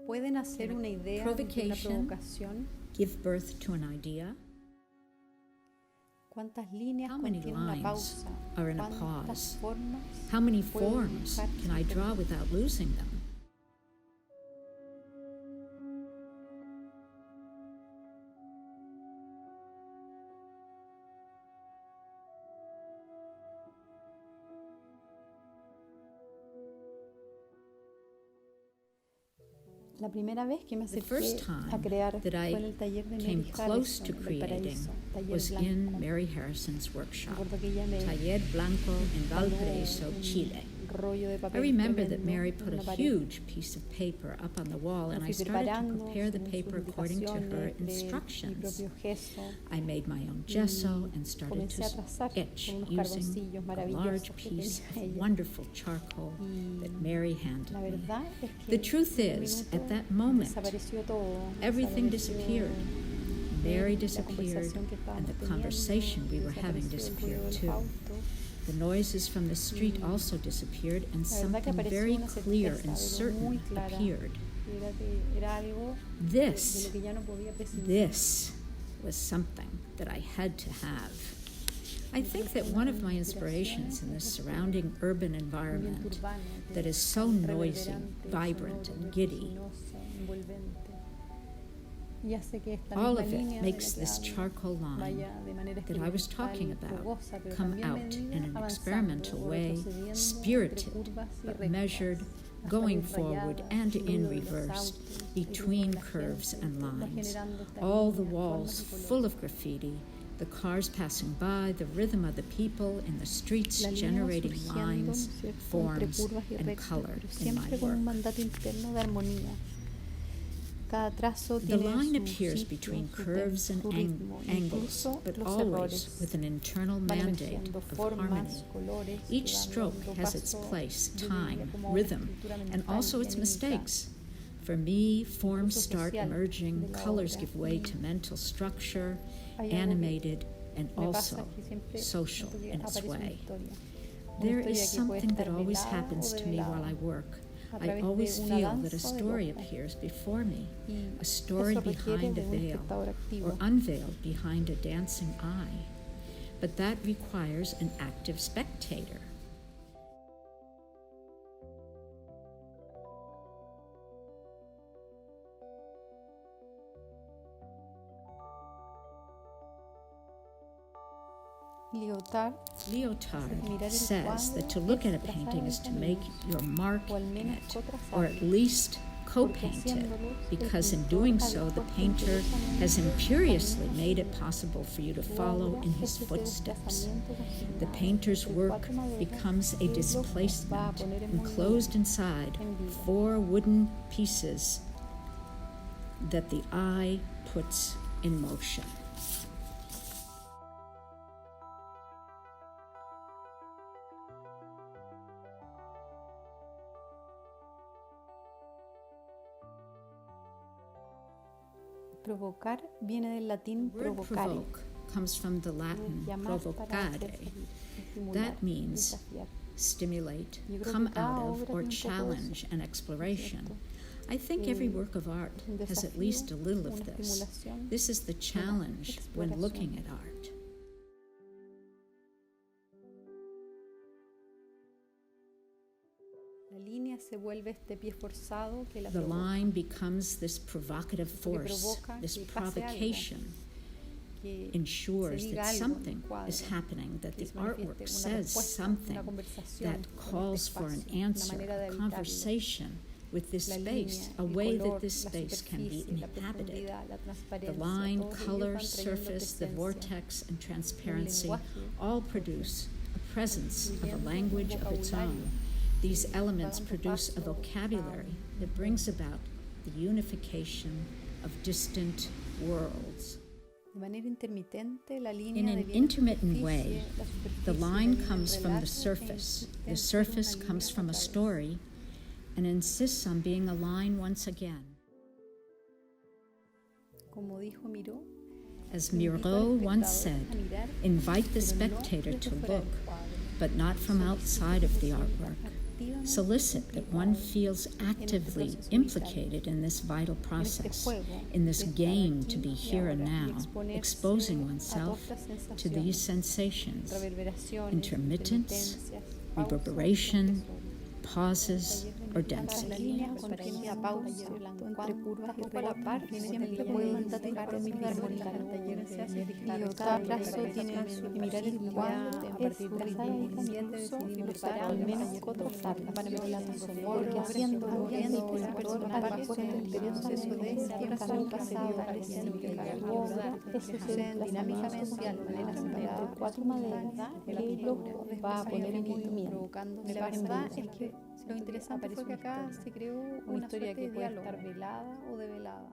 ¿Pueden hacer una idea de una Provocation, provocación? give birth to an idea. ¿Cuántas líneas How many contiene una lines pausa? are in a ¿Cuántas pause? formas How many puedo forms dibujar can I sin draw perder? without losing them? La primera vez que me The acerqué first a time crear that fue en I el taller de came Mary close Harrison to en creating Valparaíso, taller was in blanco. Mary Harrison's workshop, Recuerdo que ella me Taller Blanco in Valparaíso, un Chile. rollo de I papel remember that tremendo Mary en put una a pared. huge piece of paper up on the wall, and Me I fui started to preparando prepare the según sus paper according to her indicaciones, creé mi instructions. propio gesso I made my own gesso y and started comencé a to trazar etch con unos using carboncillos a maravillosos large que piece tenía of ella. wonderful charcoal that Mary handed La me. verdad es que The truth en un is, minuto at that moment, desapareció todo. everything Desapareció disappeared. Mary la disappeared, conversación que and the estábamos conversation we were having desapareció el ruido disappeared del too. auto. The noises from the street also disappeared, and La verdad que something apareció very una clear certeza, and algo muy certain clara. appeared. Era algo de This, lo que ya no podía prescindir. this was something that I had to have. I think that one of my inspirations in this surrounding urban environment that is so noisy, vibrant, and giddy, all of it makes this charcoal line that I was talking about come out in an experimental way, spirited but measured, going forward and in reverse, between curves and lines, all the walls full of graffiti, the cars passing by, the rhythm of the people in the streets generating lines, forms, and color in my siempre con un work. mandato interno de armonía. Cada trazo The tiene line su appears sitio, between su curves tempo, and su ritmo, angles, incluso but los always errores. with an internal Van mandate emergiendo of formas, harmony. colores que Each van stroke dando has its paso, place, yo diría, time, como una rhythm, estructura and mental also its y anímica. mistakes. For me, forms Uso start social emerging, de la colors obra. give way to mental structure, Hay algo que animated, and me pasa also que siempre social siento que in its aparece una way. historia. Una There historia is que puede something that estar always velada happens o to me while I develada, work. a I través always de una feel that a danza o de story loco. appears before me, Y a story eso requiere behind a de un veil, espectador activo. or unveiled behind a dancing eye. But that requires an active spectator. Lyotard Lyotard says that to look at a painting is to make your mark in it, or at least co-paint it, because in doing so the painter has imperiously made it possible for you to follow in his footsteps. The painter's work becomes a displacement enclosed inside 4 wooden pieces that the eye puts in motion. Provocar viene del latín The word provocare, provoke comes from the Latin llamar para provocare. hacer salir, estimular, That means desafiar. stimulate, Yo creo come que cada out of, obra or tiene un poco challenge an exploration. I think every work of art un has at desafío, least a little of una this. estimulación, This is the challenge when exploración. looking at art. La línea se vuelve este pie forzado que la The provoca, line becomes this provocative force, provoca this que pase algo, provocation que ensures se diga that algo en something el cuadro, is happening, that que the se manifieste artwork una says respuesta, something una conversación that con calls este for an espacio, una answer, manera de a habitarlo. conversation with this La space, línea, a el way color, that this la space can be superficie, la inhabited. profundidad, la The transparencia, line, todos ellos color, van trayendo surface, the presencia. vortex, and transparency lenguaje, all produce a presence of a incluyendo language un of its vocabulario, own. These que elements va dando produce a paso vocabulary that brings about the unification of distant worlds. De manera intermitente, la línea In an deviene intermittent superficie, way, la the superficie line deviene comes from the relato surface. insiste The en ser surface una comes línea from a otra vez. story and insists on being a line once again. Como dijo Miró, As invito al Miro once espectador said, a mirar, invite the pero no spectator desde to fuera look, del cuadro. but not from outside of the artwork. solicit that one feels actively implicated in this vital process, in this game to be here and now, exposing oneself to these sensations, intermittence, reverberation, pauses, or density. Lo interesante fue que acá se creó una suerte de diálogo, velada o develada.